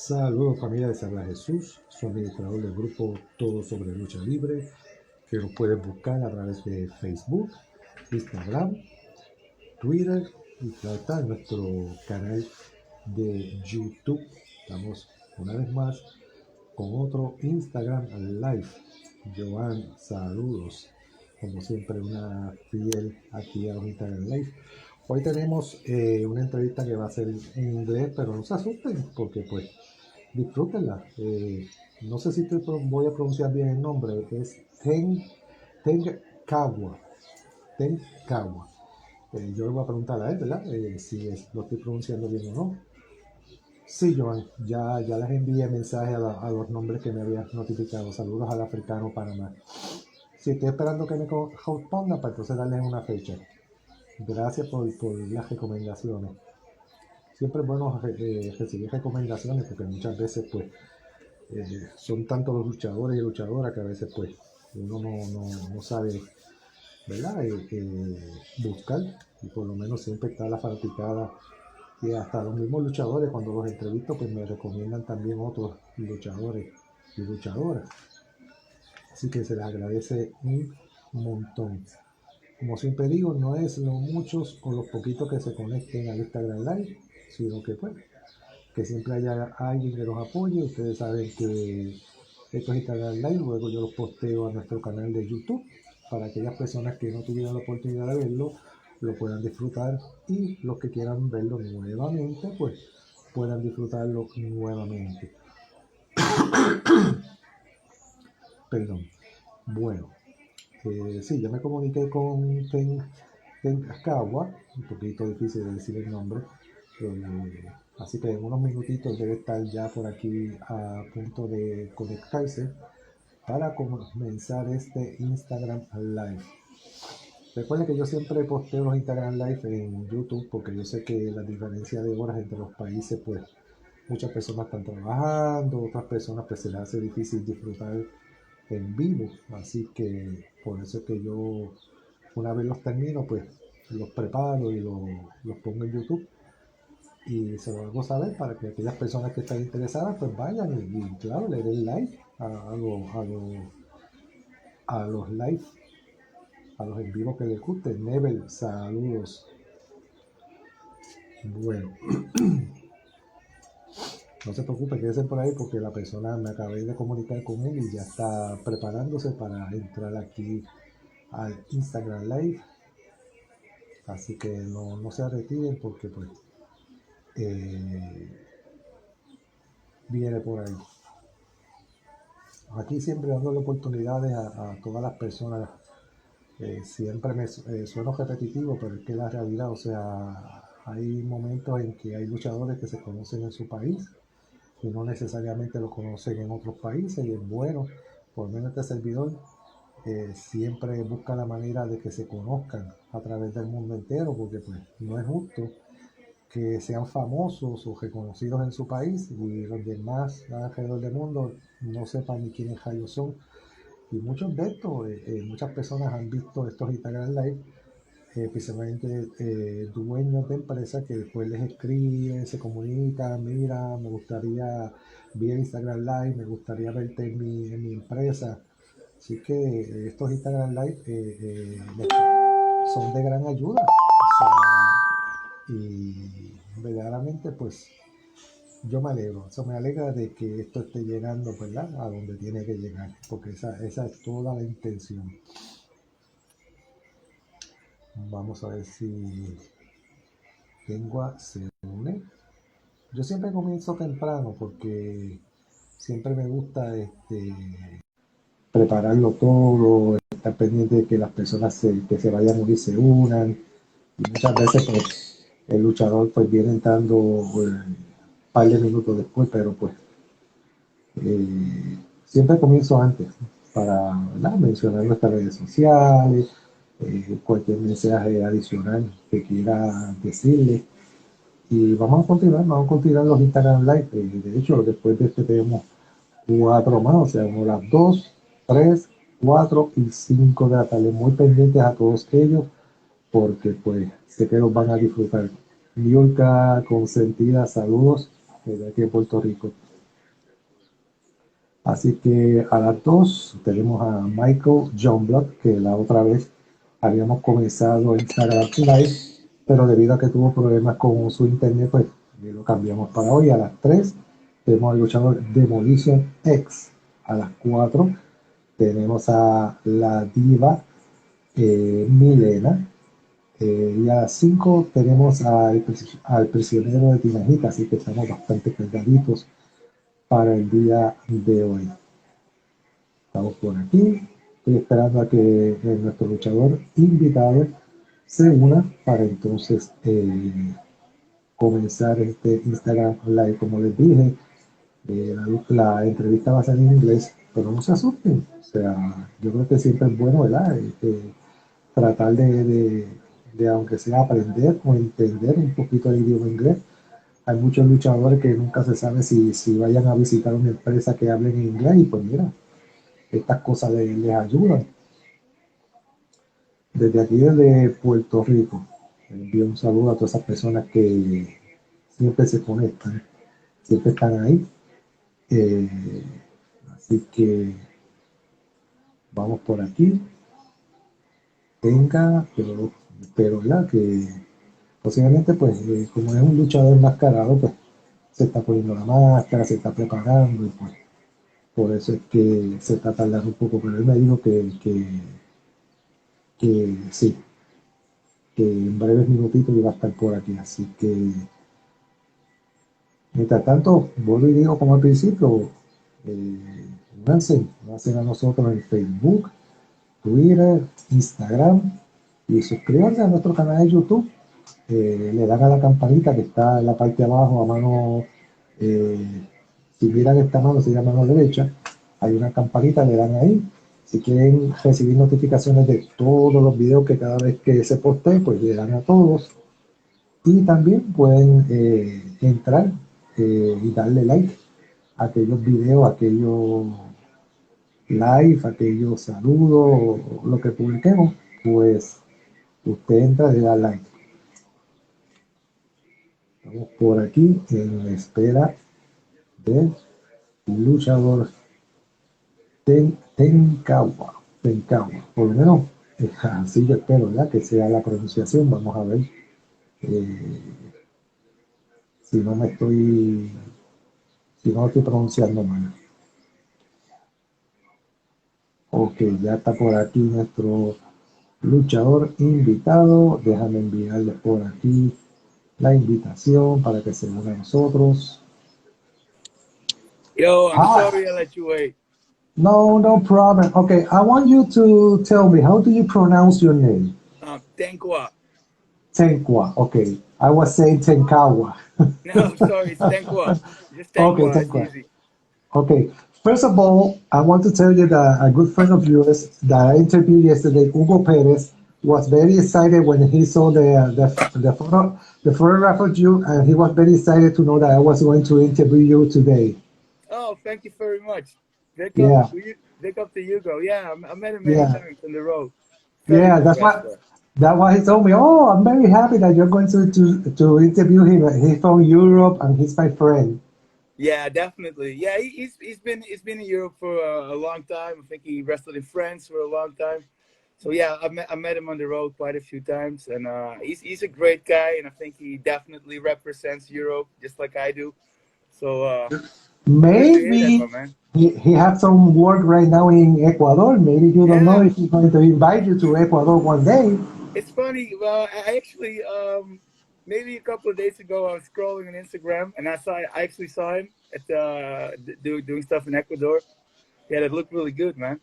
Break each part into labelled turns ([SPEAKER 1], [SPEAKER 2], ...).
[SPEAKER 1] Saludos familia de Sabla Jesús, soy administrador del grupo Todo sobre Lucha Libre, que lo puedes buscar a través de Facebook, Instagram, Twitter y claro está en nuestro canal de YouTube. Estamos una vez más con otro Instagram Live. Joan, saludos. Como siempre, una fiel aquí a los Instagram Live. Hoy tenemos una entrevista que va a ser en inglés, pero no se asusten porque pues disfrútenla. No sé si voy a pronunciar bien el nombre, es Tengkwa. Tengkwa. Yo le voy a preguntar a él, ¿verdad? Si lo estoy pronunciando bien o no. Sí, Joan, ya les envié mensaje a los nombres que me habías notificado. Saludos al africano Panamá. Sí, estoy esperando que me responda para entonces darles una fecha. Gracias por las recomendaciones. Siempre es bueno recibir recomendaciones porque muchas veces pues son tantos los luchadores y luchadoras que a veces pues uno no sabe, ¿verdad? Buscar y por lo menos siempre está la fanaticada y hasta los mismos luchadores cuando los entrevisto pues me recomiendan también otros luchadores y luchadoras, así que se les agradece un montón. Como siempre digo, no es los muchos o los poquitos que se conecten al Instagram Live, sino que pues que siempre haya alguien que los apoye. Ustedes saben que esto es Instagram Live, luego yo los posteo a nuestro canal de YouTube para aquellas personas que no tuvieron la oportunidad de verlo lo puedan disfrutar y los que quieran verlo nuevamente pues puedan disfrutarlo nuevamente. Perdón. Bueno, sí, ya me comuniqué con Tengkwa, un poquito difícil de decir el nombre, así que en unos minutitos debe estar ya por aquí a punto de conectarse para comenzar este Instagram Live. Recuerden que yo siempre posteo los Instagram Live en YouTube porque yo sé que la diferencia de horas entre los países, pues muchas personas están trabajando, otras personas pues se les hace difícil disfrutar en vivo, así que por eso es que yo una vez los termino pues los preparo y los pongo en YouTube y se lo hago saber para que aquellas personas que están interesadas pues vayan y claro, le den like a los live, a los en vivo que les guste. Nebel, saludos. Bueno, no se preocupe, quédese por ahí porque la persona me acabé de comunicar con él y ya está preparándose para entrar aquí al Instagram Live. Así que no se retiren porque pues viene por ahí. Aquí siempre dándole oportunidades a todas las personas. Siempre me sueno repetitivo, pero es que la realidad, o sea, hay momentos en que hay luchadores que se conocen en su país y no necesariamente lo conocen en otros países y es bueno, por lo menos este servidor siempre busca la manera de que se conozcan a través del mundo entero porque pues no es justo que sean famosos o reconocidos en su país y los demás alrededor del mundo no sepan ni quiénes rayos son. Y muchos de estos, muchas personas han visto estos Instagram Live, principalmente dueños de empresas que después les escriben, se comunican, mira, me gustaría ver Instagram Live, me gustaría verte en mi empresa. Así que estos Instagram Live son de gran ayuda. O sea, y verdaderamente pues yo me alegro, eso me alegra de que esto esté llegando, ¿verdad? A donde tiene que llegar, porque esa es toda la intención. Vamos a ver si Tengkwa se une. Yo siempre comienzo temprano porque siempre me gusta prepararlo todo, estar pendiente de que las personas que se vayan a unir se unan. Y muchas veces pues, el luchador pues viene entrando un par de minutos después, pero pues siempre comienzo antes para, ¿verdad?, mencionar nuestras redes sociales, cualquier mensaje adicional que quiera decirle. Y vamos a continuar los Instagram Live. De hecho, después de este tenemos 4 más, o sea, como las 2, 3, 4 y 5 de la tarde. Muy pendientes a todos ellos porque pues sé que los van a disfrutar. Niurka consentida, saludos desde aquí en Puerto Rico. Así que a las 2 tenemos a Michael Johnblock, que la otra vez habíamos comenzado Instagram Live, pero debido a que tuvo problemas con su internet, pues lo cambiamos para hoy. A las 3 tenemos al luchador Demolition X. A las 4 tenemos a la diva Milena. Y a las 5 tenemos al prisionero de Tinajita, así que estamos bastante cargaditos para el día de hoy. Estamos por aquí. Estoy esperando a que nuestro luchador invitado se una para entonces comenzar este Instagram Live. Como les dije, la entrevista va a ser en inglés, pero no se asusten. O sea, yo creo que siempre es bueno, ¿verdad? Tratar de, aunque sea aprender o entender un poquito el idioma inglés. Hay muchos luchadores que nunca se sabe si vayan a visitar una empresa que hable en inglés y pues mira, estas cosas les ayudan. Desde aquí, desde Puerto Rico, envío un saludo a todas esas personas que siempre se conectan, siempre están ahí. Eh, Así que vamos por aquí. Tenga, pero ya que posiblemente, pues, como es un luchador enmascarado, pues se está poniendo la máscara, se está preparando y pues por eso es que se está tardando un poco. Pero él me dijo que sí, que en breves minutitos iba a estar por aquí. Así que mientras tanto, vuelvo y digo como al principio, únanse a nosotros en Facebook, Twitter, Instagram y suscríbanse a nuestro canal de YouTube. Le dan a la campanita que está en la parte de abajo a mano, eh, si miran esta mano sería mano derecha, hay una campanita, le dan ahí. Si quieren recibir notificaciones de todos los videos que cada vez que se postee, pues le dan a todos. Y también pueden entrar y darle like a aquellos videos, a aquellos live, a aquellos saludos, lo que publiquemos, pues usted entra y le da like. Estamos por aquí en espera del luchador Tengkwa. Por lo menos así yo espero, ¿verdad? Que sea la pronunciación. Vamos a ver eh, si no me estoy, si no lo estoy pronunciando mal. Ok, ya está por aquí nuestro luchador invitado. Déjame enviarle por aquí la invitación para que se una a nosotros.
[SPEAKER 2] Yo, I'm
[SPEAKER 1] Hi.
[SPEAKER 2] sorry I let you wait.
[SPEAKER 1] No, no problem. Okay, I want you to tell me, how do you pronounce your name?
[SPEAKER 2] Tengkwa.
[SPEAKER 1] Tengkwa. Okay, I was saying Tenkawa.
[SPEAKER 2] No, sorry, it's Tengkwa. Just
[SPEAKER 1] Okay,
[SPEAKER 2] Tengkwa. It's
[SPEAKER 1] Tengkwa.
[SPEAKER 2] easy.
[SPEAKER 1] Okay, first of all, I want to tell you that a good friend of yours that I interviewed yesterday, Hugo Perez, was very excited when he saw the photograph of you, and he was very excited to know that I was going to interview you today.
[SPEAKER 2] Oh, thank you very much.
[SPEAKER 1] Yeah,
[SPEAKER 2] Big up to Hugo. Yeah, I met him many
[SPEAKER 1] yeah,
[SPEAKER 2] times on the road. Very
[SPEAKER 1] yeah.
[SPEAKER 2] good wrestler.
[SPEAKER 1] That's why he told me. Oh, I'm very happy that you're going to interview him. He's from Europe and he's my friend.
[SPEAKER 2] Yeah, definitely. Yeah, he's been in Europe for a long time. I think he wrestled in France for a long time. So yeah, I met him on the road quite a few times, and he's a great guy, and I think he definitely represents Europe just like I do. So good to hear that, my
[SPEAKER 1] Maybe
[SPEAKER 2] man.
[SPEAKER 1] he has some work right now in Ecuador. Maybe you don't know
[SPEAKER 2] Yeah,
[SPEAKER 1] if he's going to invite you to Ecuador one day.
[SPEAKER 2] it's funny. Well, I actually maybe a couple of days ago I was scrolling on Instagram and I actually saw him at doing stuff in Ecuador. Yeah, that looked really good, man.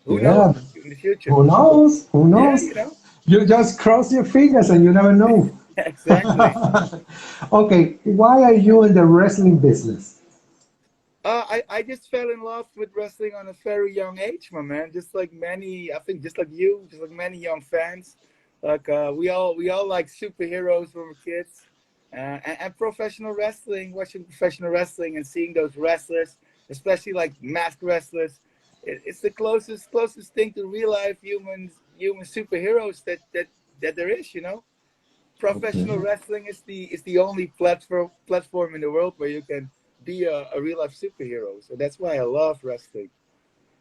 [SPEAKER 2] Who knows
[SPEAKER 1] Yeah,
[SPEAKER 2] in the future?
[SPEAKER 1] who knows? Who
[SPEAKER 2] Yeah,
[SPEAKER 1] knows?
[SPEAKER 2] you know.
[SPEAKER 1] You just cross your fingers and you never know.
[SPEAKER 2] Exactly.
[SPEAKER 1] Okay, why are you in the wrestling business?
[SPEAKER 2] I just fell in love with wrestling on a very young age, my man. Just like many, I think, just like you, just like many young fans. Like we all like superheroes when we're kids, and professional wrestling. Watching professional wrestling and seeing those wrestlers, especially like masked wrestlers, it's the closest thing to real life human superheroes that there is. You know,
[SPEAKER 1] Okay.
[SPEAKER 2] professional wrestling is the only platform in the world where you can be a real life superhero. So that's why I love wrestling.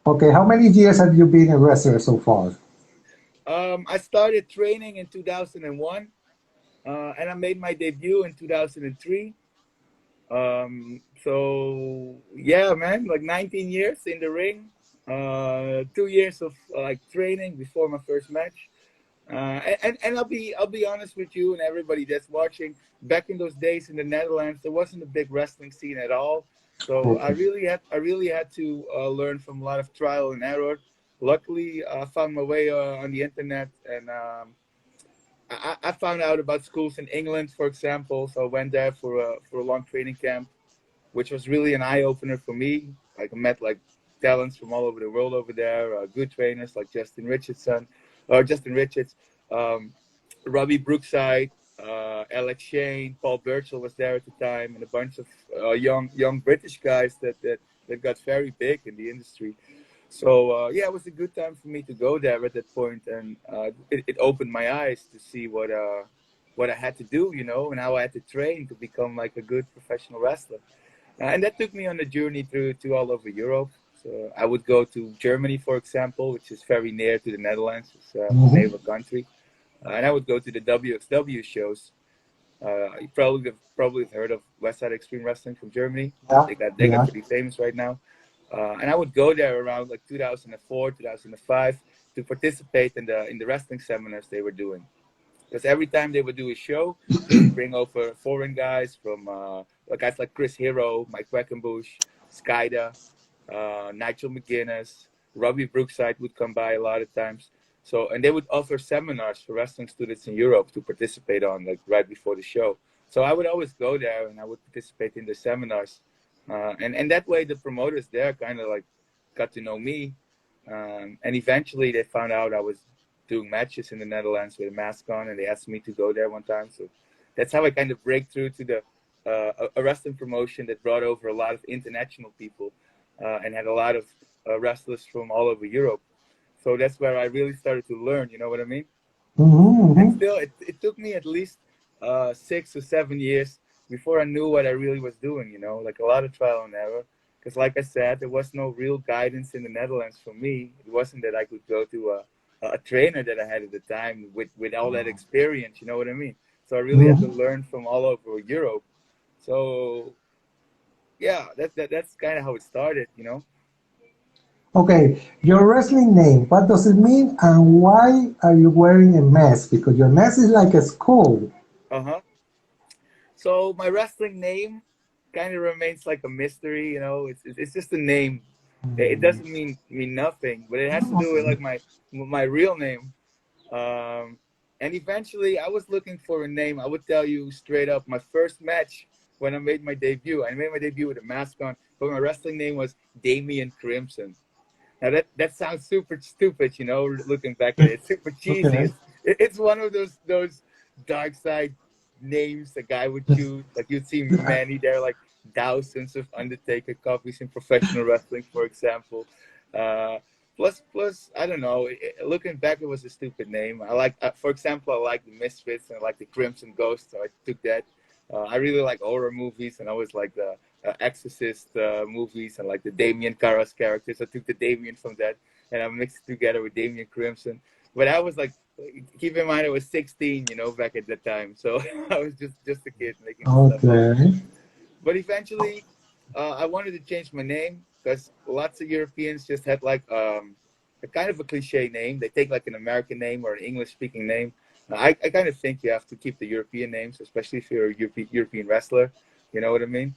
[SPEAKER 1] Okay, how many years have you been a wrestler so far?
[SPEAKER 2] I started training in 2001, and I made my debut in 2003. So yeah, man, like 19 years in the ring, 2 years of like training before my first match. And I'll be honest with you and everybody that's watching. Back in those days in the Netherlands, there wasn't a big wrestling scene at all. So I
[SPEAKER 1] Okay.
[SPEAKER 2] really had to learn from a lot of trial and error. Luckily, I found my way on the internet, and I found out about schools in England, for example. So I went there for a long training camp, which was really an eye opener for me. Like I met like talents from all over the world over there, good trainers like Justin Richards, um, Robbie Brookside, Alex Shane, Paul Burchill was there at the time, and a bunch of young British guys that got very big in the industry. So yeah, it was a good time for me to go there at that point, and it opened my eyes to see what I had to do, and how I had to train to become like a good professional wrestler. And that took me on a journey through to all over Europe. So I would go to Germany, for example, which is very near to the Netherlands. It's a
[SPEAKER 1] Hmm.
[SPEAKER 2] neighbor country. And I would go to the WXW shows. You probably have heard of West Side Extreme Wrestling from Germany.
[SPEAKER 1] Yeah,
[SPEAKER 2] They got
[SPEAKER 1] yeah.
[SPEAKER 2] pretty famous right now. And I would go there around like 2004, 2005 to participate in the wrestling seminars they were doing. Because every time they would do a show, they would bring over foreign guys from guys like Chris Hero, Mike Quackenbush, Skyda, Nigel McGuinness, Robbie Brookside would come by a lot of times. So, and they would offer seminars for wrestling students in Europe to participate on, like right before the show. So I would always go there and I would participate in the seminars, and that way the promoters there kind of like got to know me, and eventually they found out I was doing matches in the Netherlands with a mask on, and they asked me to go there one time. So that's how I kind of break through to the a wrestling promotion that brought over a lot of international people, and had a lot of wrestlers from all over Europe. So that's where I really started to learn. You know what I mean?
[SPEAKER 1] Hmm.
[SPEAKER 2] And
[SPEAKER 1] Hmm.
[SPEAKER 2] still, it took me at least 6 or 7 years before I knew what I really was doing. Like a lot of trial and error. Because, like I said, there was no real guidance in the Netherlands for me. It wasn't that I could go to a trainer that I had at the time with all that experience. You know what I mean? So I really had to
[SPEAKER 1] Hmm.
[SPEAKER 2] learn from all over Europe. So yeah, that's kind of how it started.
[SPEAKER 1] Okay, your wrestling name, what does it mean and why are you wearing a mask? Because your mask is like a skull.
[SPEAKER 2] Uh huh. So my wrestling name kind of remains like a mystery. It's just a name. It
[SPEAKER 1] Mm.
[SPEAKER 2] doesn't mean nothing, but it has to
[SPEAKER 1] Oh,
[SPEAKER 2] do with
[SPEAKER 1] okay.
[SPEAKER 2] like my real name. Um, and eventually, I was looking for a name. I would tell you straight up, my first match when I made my debut, I made my debut with a mask on, but my wrestling name was Damian Crimson. Now that sounds super stupid, looking back at it. It's super cheesy.
[SPEAKER 1] Okay.
[SPEAKER 2] It's one of those dark side names a guy would choose. Like you'd see
[SPEAKER 1] Yeah.
[SPEAKER 2] many there, like thousands of Undertaker copies in professional wrestling, for example. Uh, plus, I don't know. Looking back, it was a stupid name. I like, for example, I like the Misfits and I like the Crimson Ghost, so I took that. I really like horror movies, and I always like the Exorcist movies and like the Damien Carras characters. I took the Damien from that and I mixed it together with Damien Crimson. But I was like, keep in mind I was 16, back at that time. So I was just a kid making this stuff up.
[SPEAKER 1] Okay.
[SPEAKER 2] But eventually, I wanted to change my name because lots of Europeans just had like a kind of a cliche name. They take like an American name or an English speaking name. I kind of think you have to keep the European names, especially if you're a European wrestler. You know what I mean?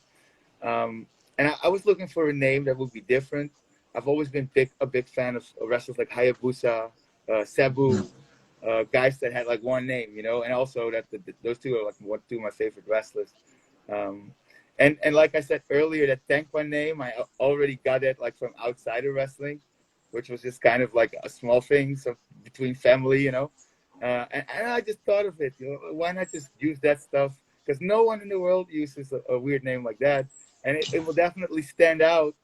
[SPEAKER 2] And I was looking for a name that would be different. I've always been a big fan of wrestlers like Hayabusa, Sabu, guys that had like one name, and also that those two are like two of my favorite wrestlers. Um, and like I said earlier, that Tengkwa name, I already got it like from outside of wrestling, which was just kind of like a small thing, so between family. And I just thought of it, why not just use that stuff? Because no one in the world uses a weird name like that, and it will definitely stand out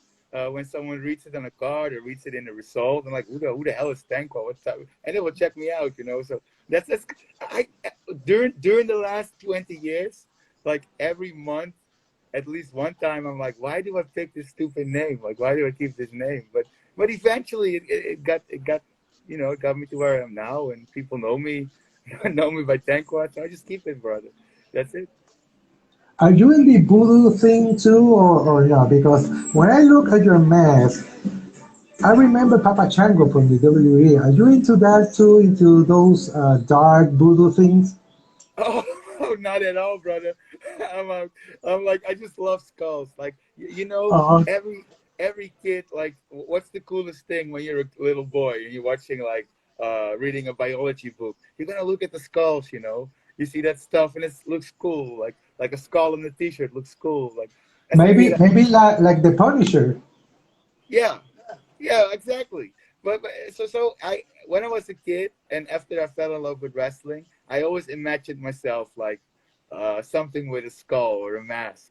[SPEAKER 2] when someone reads it on a card or reads it in a result. I'm like, who the hell is Tengwa? What's that? And it will check me out. So that's I during the last 20 years, like every month at least one time I'm like, why do I pick this stupid name? Like, why do I keep this name? But eventually it got it got me to where I am now, and people know me know me by Tengkwa, so I just keep it, brother. That's it.
[SPEAKER 1] Are you in the voodoo thing too, or no? Because when I look at your mask, I remember Papa Chango from the WWE. Are you into that too? Into those dark voodoo things?
[SPEAKER 2] Oh, not at all, brother. I'm, uh, I'm like, I just love skulls. Like,
[SPEAKER 1] Uh,
[SPEAKER 2] every kid, like, what's the coolest thing when you're a little boy and you're watching, like, reading a biology book? You're gonna look at the skulls, you know. You see that stuff and it looks cool. Like a skull in a t-shirt looks cool. Like, as a
[SPEAKER 1] maybe
[SPEAKER 2] kid,
[SPEAKER 1] maybe like the Punisher.
[SPEAKER 2] yeah, yeah, exactly. But so I when I was a kid and after I fell in love with wrestling, I always imagined myself like something with a skull or a mask.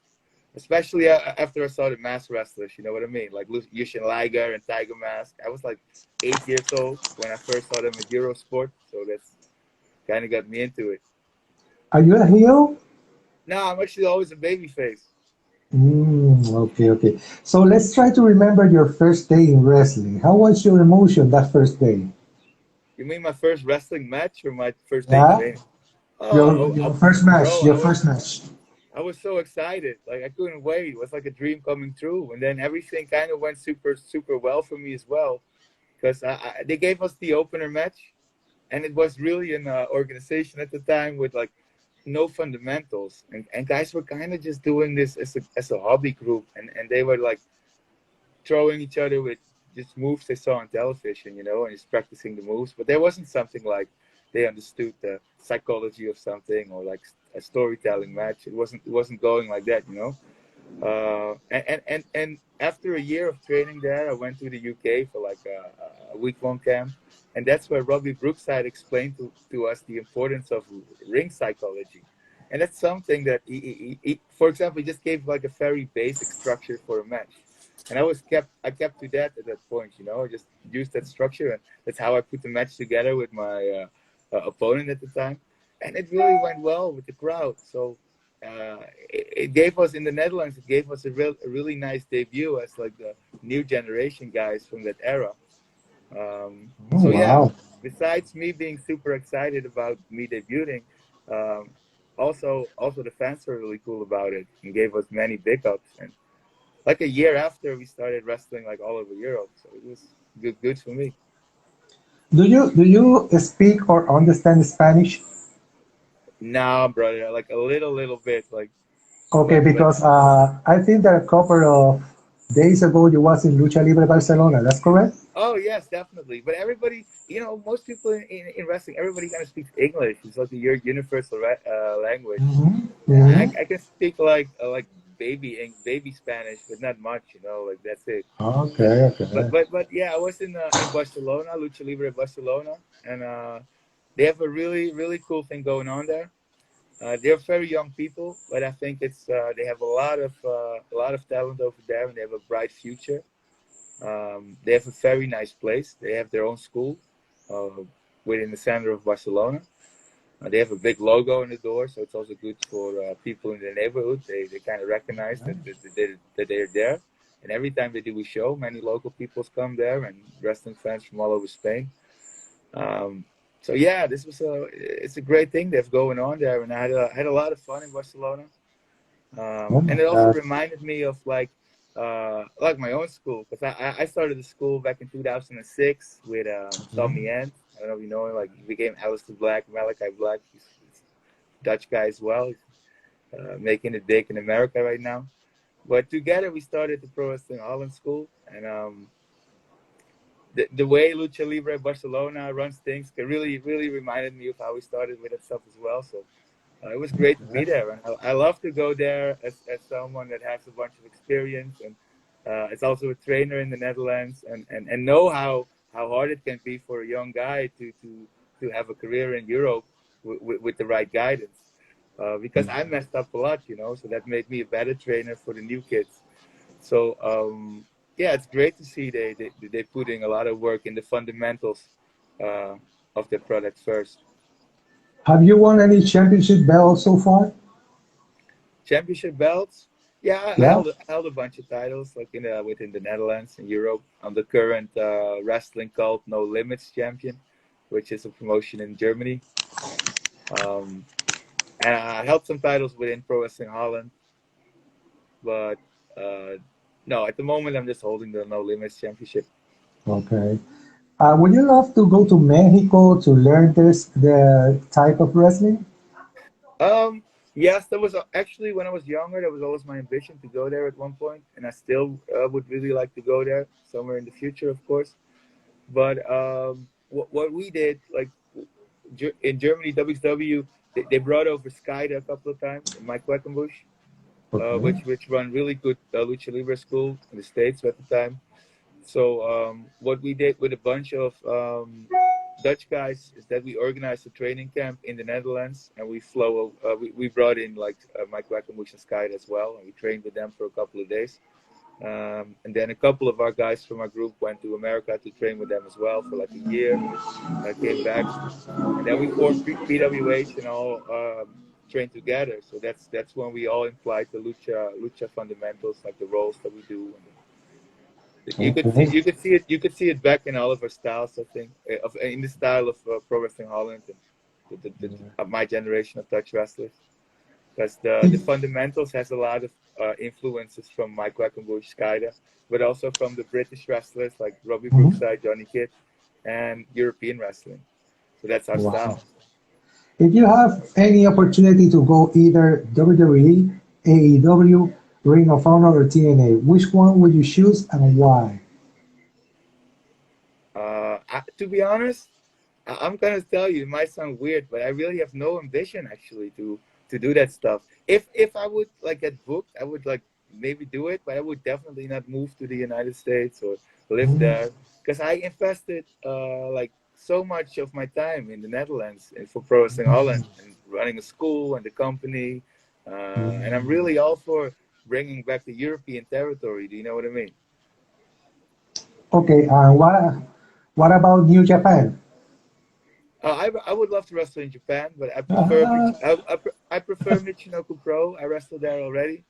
[SPEAKER 2] Especially after I saw the mask wrestlers, you know what I mean? Like Yushin Liger and Tiger Mask. I was like 8 years old when I first saw them at Eurosport, so that's kind of got me into it.
[SPEAKER 1] Are you a heel?
[SPEAKER 2] No, I'm actually always a baby face.
[SPEAKER 1] Okay, okay. So let's try to remember your first day in wrestling. How was your emotion that first day?
[SPEAKER 2] You mean my first wrestling match or my first day
[SPEAKER 1] Yeah,
[SPEAKER 2] training? Oh,
[SPEAKER 1] your first match,
[SPEAKER 2] bro,
[SPEAKER 1] your first match.
[SPEAKER 2] I was so excited. Like I couldn't wait. It was like a dream coming true. And then everything kind of went super, super well for me as well. Because they gave us the opener match. And it was really an organization at the time with like no fundamentals. And guys were kind of just doing this as a hobby group. And they were like throwing each other with just moves they saw on television, and just practicing the moves. But there wasn't something like they understood the psychology of something or like a storytelling match. It wasn't going like that. And after a year of training there, I went to the UK for like a week-long camp, and that's where Robbie Brookside explained to us the importance of ring psychology. And that's something that for example, he just gave like a very basic structure for a match, and I kept to that at that point. I just used that structure, and that's how I put the match together with my opponent at the time, and it really went well with the crowd. So it gave us in the Netherlands. It gave us a really nice debut as like the new generation guys from that era.
[SPEAKER 1] Oh,
[SPEAKER 2] So yeah,
[SPEAKER 1] wow.
[SPEAKER 2] besides me being super excited about me debuting, um, also the fans were really cool about it and gave us many big ups. And like a year after, we started wrestling like all over Europe. So it was good for me.
[SPEAKER 1] Do you speak or understand Spanish?
[SPEAKER 2] Nah, brother, like a little bit, like,
[SPEAKER 1] Okay,
[SPEAKER 2] but
[SPEAKER 1] because I think that a couple of days ago you was in Lucha Libre Barcelona. That's correct.
[SPEAKER 2] oh yes, definitely. But everybody, most people in wrestling, everybody kind of speaks English. It's like your universal language.
[SPEAKER 1] Mm-hmm.
[SPEAKER 2] I
[SPEAKER 1] Mm-hmm.
[SPEAKER 2] can speak like baby Spanish, but not much. Like that's it. But
[SPEAKER 1] Okay,
[SPEAKER 2] but
[SPEAKER 1] okay.
[SPEAKER 2] but but yeah, I was in Barcelona, Lucha Libre Barcelona, and they have a really really cool thing going on there. They're very young people, but I think it's they have a lot of talent over there, and they have a bright future. They have a very nice place. They have their own school uh, within the center of Barcelona. They have a big logo on the door, so it's also good for people in the neighborhood. They kind of recognize that they're there. And every time they do a show, many local people come there and wrestling fans from all over Spain. Um, so yeah, it's a great thing that's going on there, and I had a lot of fun in Barcelona.
[SPEAKER 1] Oh
[SPEAKER 2] And
[SPEAKER 1] my
[SPEAKER 2] it also
[SPEAKER 1] God.
[SPEAKER 2] reminded me of like my own school, because I started the school back in 2006 with Tommy Ant. I don't know if you know him. Like he became Alistair Black, Malachi Black. He's a Dutch guy as well. He's making it big in America right now. But together we started the Pro Wrestling Holland School, and the way Lucha Libre Barcelona runs things really really reminded me of how we started with that stuff as well. So it was great to be there, and I love to go there as someone that has a bunch of experience, and it's also a trainer in the Netherlands, and know how hard it can be for a young guy to have a career in Europe with the right guidance. Because I messed up a lot, so that made me a better trainer for the new kids. So yeah, it's great to see they putting a lot of work in the fundamentals uh, of their product first.
[SPEAKER 1] Have you won any championship belts so far?
[SPEAKER 2] Championship belts. Yeah,
[SPEAKER 1] Yeah.
[SPEAKER 2] I held a bunch of titles like within the Netherlands and Europe. I'm the current wrestling called No Limits champion, which is a promotion in Germany. Um, and I held some titles within Pro Wrestling Holland, but uh, no, at the moment I'm just holding the No Limits championship.
[SPEAKER 1] Okay. Would you love to go to Mexico to learn this the type of wrestling?
[SPEAKER 2] Um, yes, that was actually when I was younger. That was always my ambition to go there at one point, and I still would really like to go there somewhere in the future, of course. But what we did, like in Germany, WXW, they brought over Skyda a couple of times, and Mike Quackenbush,
[SPEAKER 1] Okay.
[SPEAKER 2] which run really good lucha libre school in the States at the time. So what we did with a bunch of Dutch guys is that we organized a training camp in the Netherlands, and we brought in like Mike Quackenbush and Sky as well, and we trained with them for a couple of days. And then a couple of our guys from our group went to America to train with them as well for like a year. Came back, and then we formed PWH and all trained together. So that's when we all implied the lucha fundamentals, like the roles that we do. And
[SPEAKER 1] Okay.
[SPEAKER 2] you could see it back in all of our styles. I think in the style of Pro Wrestling Holland and my generation of Dutch wrestlers, because the fundamentals has a lot of influences from Mike Quackenbush, Skyda, but also from the British wrestlers like Robbie
[SPEAKER 1] Mhm.
[SPEAKER 2] Brookside, Johnny Kidd, and European wrestling. So that's our
[SPEAKER 1] Wow.
[SPEAKER 2] style.
[SPEAKER 1] If you have any opportunity to go either WWE, AEW, Ring of Honor, or TNA, which one would you choose and why?
[SPEAKER 2] To be honest, I'm gonna tell you, it might sound weird, but I really have no ambition actually to do that stuff. If I would like get booked, I would like maybe do it, but I would definitely not move to the United States or live
[SPEAKER 1] Mhm.
[SPEAKER 2] there because I invested like so much of my time in the Netherlands and for Pro Wrestling Holland and running a school and the company, and I'm really all for bringing back the European territory. Do you know what I mean?
[SPEAKER 1] Okay, what about New Japan?
[SPEAKER 2] I would love to wrestle in Japan, but
[SPEAKER 1] Ah,
[SPEAKER 2] I prefer Michinoku Pro. I wrestled there already.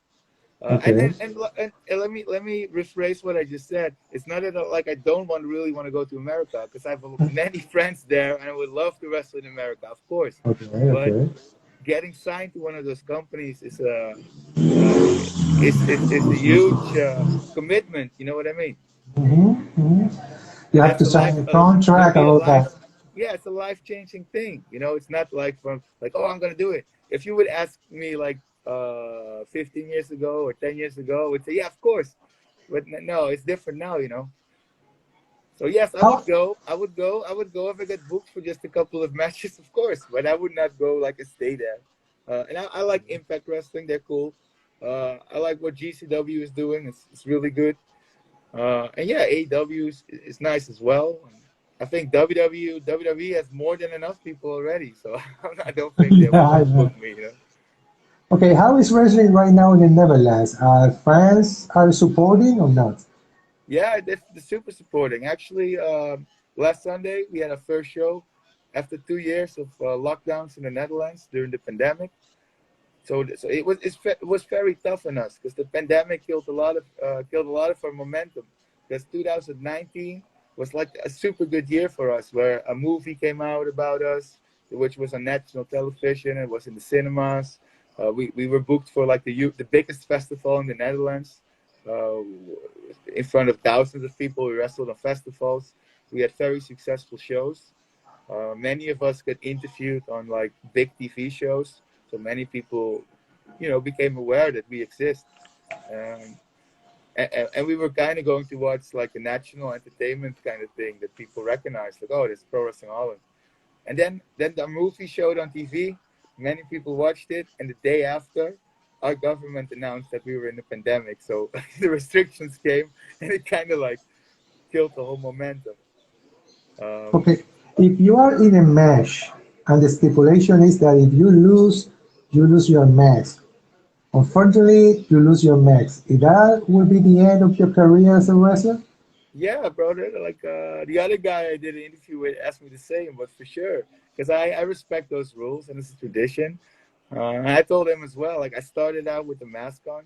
[SPEAKER 1] okay.
[SPEAKER 2] And let me rephrase what I just said. It's not that like I don't really want to go to America because I have many friends there and I would love to wrestle in America, of course.
[SPEAKER 1] Okay,
[SPEAKER 2] But
[SPEAKER 1] okay.
[SPEAKER 2] getting signed to one of those companies uh, is a huge commitment. You know what I mean?
[SPEAKER 1] Hmm. You
[SPEAKER 2] And
[SPEAKER 1] have
[SPEAKER 2] that's
[SPEAKER 1] to
[SPEAKER 2] a
[SPEAKER 1] sign
[SPEAKER 2] life.
[SPEAKER 1] a
[SPEAKER 2] It'll
[SPEAKER 1] contract
[SPEAKER 2] be a
[SPEAKER 1] about that.
[SPEAKER 2] life. Yeah, it's a life changing thing. You know, it's not like from like, oh, I'm gonna do it. If you would ask me like 15 years ago or 10 years ago, I would say, yeah, of course. But no, it's different now. You know. So yes, I
[SPEAKER 1] How
[SPEAKER 2] would go. I would go. I would go if I get booked for just a couple of matches, of course. But I would not go like a stay there. And I like Impact Wrestling. They're cool. I like what GCW is doing. It's really good. And yeah, AEW is nice as well. I think WWE has more than enough people already, so I don't think they would
[SPEAKER 1] yeah, yeah.
[SPEAKER 2] book me. You know?
[SPEAKER 1] Okay, how is wrestling right now in the Netherlands? Fans are supporting or not?
[SPEAKER 2] Yeah, they're super supporting. Actually, last Sunday we had our first show after 2 years of lockdowns in the Netherlands during the pandemic. So it was very tough on us because the pandemic killed a lot of our momentum. Because 2019 was like a super good year for us, where a movie came out about us, which was on national television. It was in the cinemas. We were booked for like the biggest festival in the Netherlands, uh, in front of thousands of people. We wrestled on festivals. We had very successful shows. Many of us got interviewed on like big TV shows, so many people, became aware that we exist. Um, and we were kind of going towards like a national entertainment kind of thing that people recognize, like, oh, this Pro Wrestling Holland. And then the movie showed on TV. Many people watched it, and the day after, our government announced that we were in a pandemic. So the restrictions came, and it kind of like killed the whole momentum. Um,
[SPEAKER 1] Okay, if you are in a match and the stipulation is that if you lose your match. Unfortunately, you lose your match. That will be the end of your career as a wrestler?
[SPEAKER 2] Yeah, brother. Like the other guy I did an interview with asked me the same, but for sure, because I respect those rules and it's a tradition. And I told him as well. Like I started out with the mask on,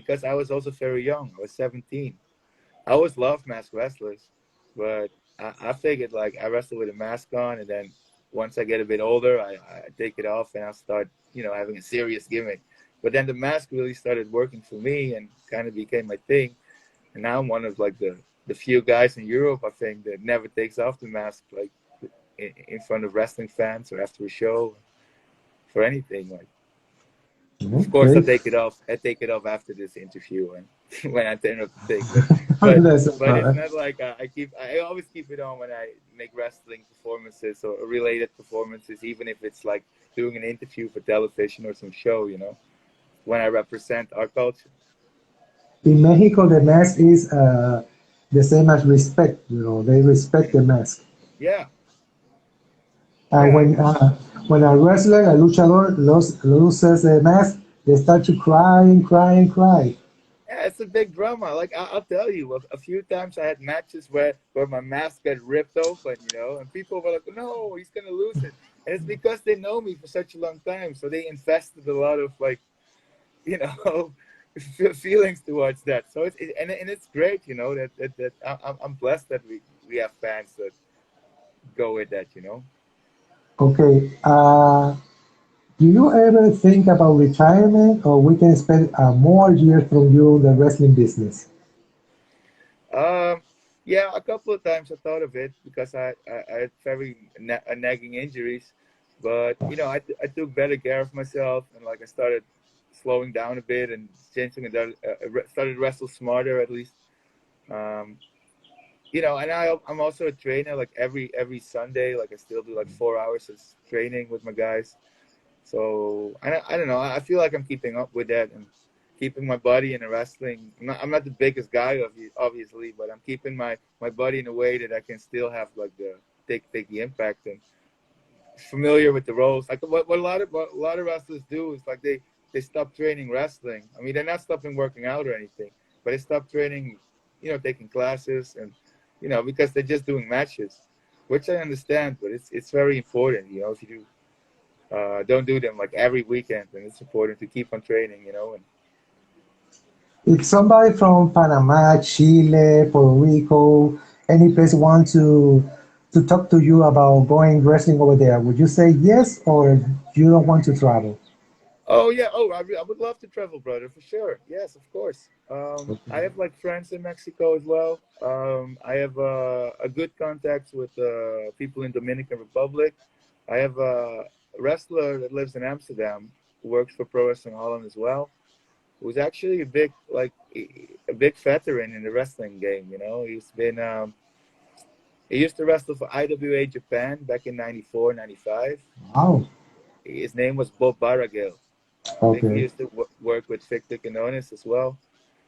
[SPEAKER 2] because I was also very young. I was 17. I always loved masked wrestlers, but I figured like I wrestle with a mask on, and then once I get a bit older, I take it off and I'll start, having a serious gimmick. But then the mask really started working for me and kind of became my thing. And now I'm one of like the few guys in Europe, I think, that never takes off the mask, like in front of wrestling fans or after a show for anything. Like, of course, I
[SPEAKER 1] Okay.
[SPEAKER 2] take it off. I take it off after this interview and when I turn up the thing. But
[SPEAKER 1] That's
[SPEAKER 2] but it's
[SPEAKER 1] alright.
[SPEAKER 2] not like I always keep it on when I make wrestling performances or related performances, even if it's like doing an interview for television or some show. When I represent our culture.
[SPEAKER 1] In Mexico, the mask is the same as respect. They respect the mask.
[SPEAKER 2] Yeah,
[SPEAKER 1] And
[SPEAKER 2] yeah.
[SPEAKER 1] when a wrestler, a luchador, loses the mask, they start to cry and cry and cry.
[SPEAKER 2] Yeah, it's a big drama. Like I'll tell you, a few times I had matches where my mask got ripped open, and people were like, "No, he's gonna lose it," and it's because they know me for such a long time, so they invested a lot of like, you know, feelings towards that. So and it's great, that I'm blessed that we have fans that go with that.
[SPEAKER 1] Okay. Do you ever think about retirement, or we can expect more years from you in the wrestling business?
[SPEAKER 2] Um, yeah, a couple of times I thought of it because I had very nagging injuries, but I took better care of myself and like I started slowing down a bit and changing it. Started to wrestle smarter at least. Um, and I'm also a trainer. Like every Sunday, like I still do like 4 hours of training with my guys. So I don't know. I feel like I'm keeping up with that and keeping my body in the wrestling. I'm not the biggest guy, obviously, but I'm keeping my body in a way that I can still have like the take the impact and familiar with the roles. Like what a lot of wrestlers do is like they stop training wrestling. I mean, they're not stopping working out or anything, but they stop training, taking classes and because they're just doing matches, which I understand, but it's very important. If you do don't do them like every weekend, and it's important to keep on training. And
[SPEAKER 1] If somebody from Panama, Chile, Puerto Rico, any place want to talk to you about going wrestling over there, would you say yes, or you don't want to travel?
[SPEAKER 2] oh yeah, I would love to travel, brother, for sure. Yes, of course. I have like friends in Mexico as well. I have a good contacts with people in Dominican Republic. I have a wrestler that lives in Amsterdam who works for Pro Wrestling Holland as well, who's actually a big veteran in the wrestling game. He used to wrestle for IWA Japan back in 94, 95.
[SPEAKER 1] Wow.
[SPEAKER 2] His name was Bob Baragel. I think he
[SPEAKER 1] Okay.
[SPEAKER 2] used to work with Victor Canonis as well.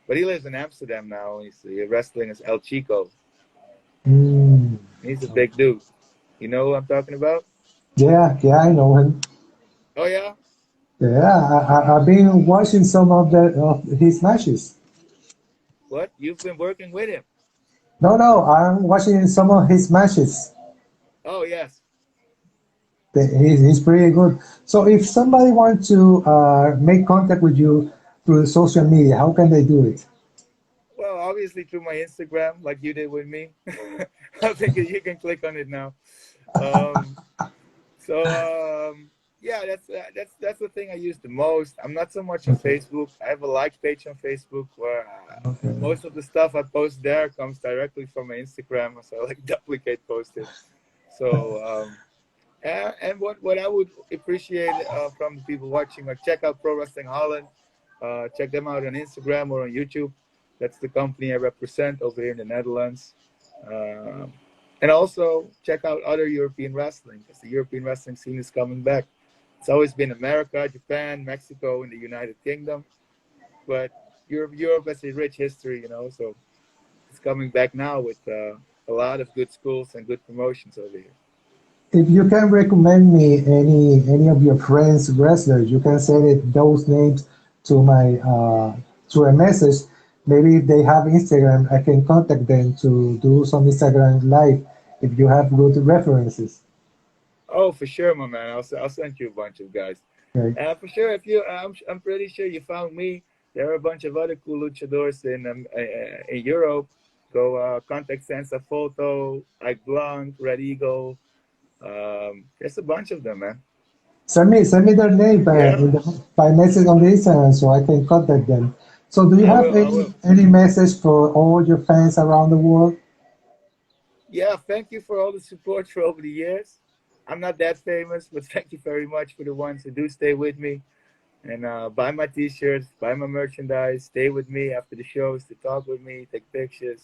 [SPEAKER 2] But he lives in Amsterdam now. He's wrestling as El Chico.
[SPEAKER 1] Mm.
[SPEAKER 2] He's a big dude. You know who I'm talking about?
[SPEAKER 1] Yeah, yeah, I know him.
[SPEAKER 2] Oh, yeah?
[SPEAKER 1] Yeah, I've been watching some of his matches.
[SPEAKER 2] What? You've been working with him?
[SPEAKER 1] No, no, I'm watching some of his matches.
[SPEAKER 2] Oh, yes.
[SPEAKER 1] He's pretty good. So if somebody wants to make contact with you through social media, how can they do it?
[SPEAKER 2] Well, obviously through my Instagram, like you did with me. I think you can click on it now. Um, So yeah, that's the thing I use the most. I'm not so much on
[SPEAKER 1] Okay.
[SPEAKER 2] Facebook. I have a like page on Facebook where
[SPEAKER 1] Okay.
[SPEAKER 2] most of the stuff I post there comes directly from my Instagram, so I like duplicate post it. So and what I would appreciate from the people watching, like check out Pro Wrestling Holland, check them out on Instagram or on YouTube. That's the company I represent over here in the Netherlands. Um, and also check out other European wrestling because the European wrestling scene is coming back. It's always been America, Japan, Mexico, and the United Kingdom, but Europe has a rich history, so it's coming back now with a lot of good schools and good promotions over here.
[SPEAKER 1] If you can recommend me any of your friends wrestlers, you can send those names to my to a message. Maybe if they have Instagram, I can contact them to do some Instagram live if you have good references.
[SPEAKER 2] Oh, for sure, my man. I'll send you a bunch of guys.
[SPEAKER 1] Okay.
[SPEAKER 2] For sure, if you, I'm pretty sure you found me. there are a bunch of other cool luchadors in Europe. Go Contact Sensa Photo, Ike Blanc, Red Eagle. There's a bunch of them, man.
[SPEAKER 1] Send me their name
[SPEAKER 2] Yeah,
[SPEAKER 1] by message on the Instagram so I can contact them. So, do you
[SPEAKER 2] I
[SPEAKER 1] have
[SPEAKER 2] will. I will.
[SPEAKER 1] any message for all your fans around the world?
[SPEAKER 2] Yeah, thank you for all the support for over the years. I'm not that famous, but thank you very much for the ones who do stay with me and buy my T-shirts, buy my merchandise, stay with me after the shows to talk with me, take pictures.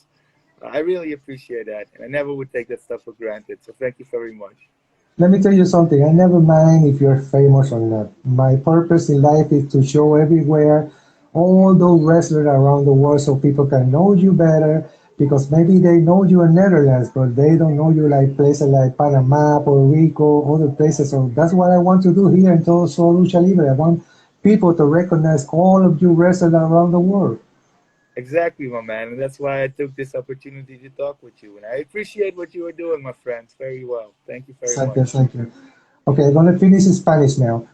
[SPEAKER 2] I really appreciate that, and I never would take that stuff for granted. So thank you very much.
[SPEAKER 1] Let me tell you something. I never mind if you're famous or not. My purpose in life is to show everywhere all those wrestlers around the world so people can know you better. Because maybe they know you in Netherlands, but they don't know you like places like Panama, Puerto Rico, other places. So that's what I want to do here in Todo Solo Lucha Libre. I want people to recognize all of you wrestlers around the world.
[SPEAKER 2] Exactly, my man, and that's why I took this opportunity to talk with you. And I appreciate what you are doing, my friends, very well. Thank you very
[SPEAKER 1] Thank you,
[SPEAKER 2] much.
[SPEAKER 1] thank you. Okay, I'm gonna finish in Spanish now.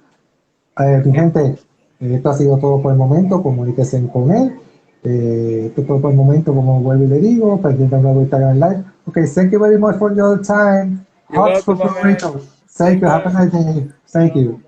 [SPEAKER 1] Mi
[SPEAKER 2] Okay.
[SPEAKER 1] gente, esto ha sido todo por el momento. Comuníquense con él. Esto es todo por el momento, como vuelvo y le digo. Pendiente de nuevo Instagram Live. Okay, thank you very much for your time.
[SPEAKER 2] You're
[SPEAKER 1] Hugs for
[SPEAKER 2] welcome, my
[SPEAKER 1] Puerto
[SPEAKER 2] man.
[SPEAKER 1] Rico. Thank
[SPEAKER 2] Same
[SPEAKER 1] you. Have a
[SPEAKER 2] here.
[SPEAKER 1] nice day. Thank you.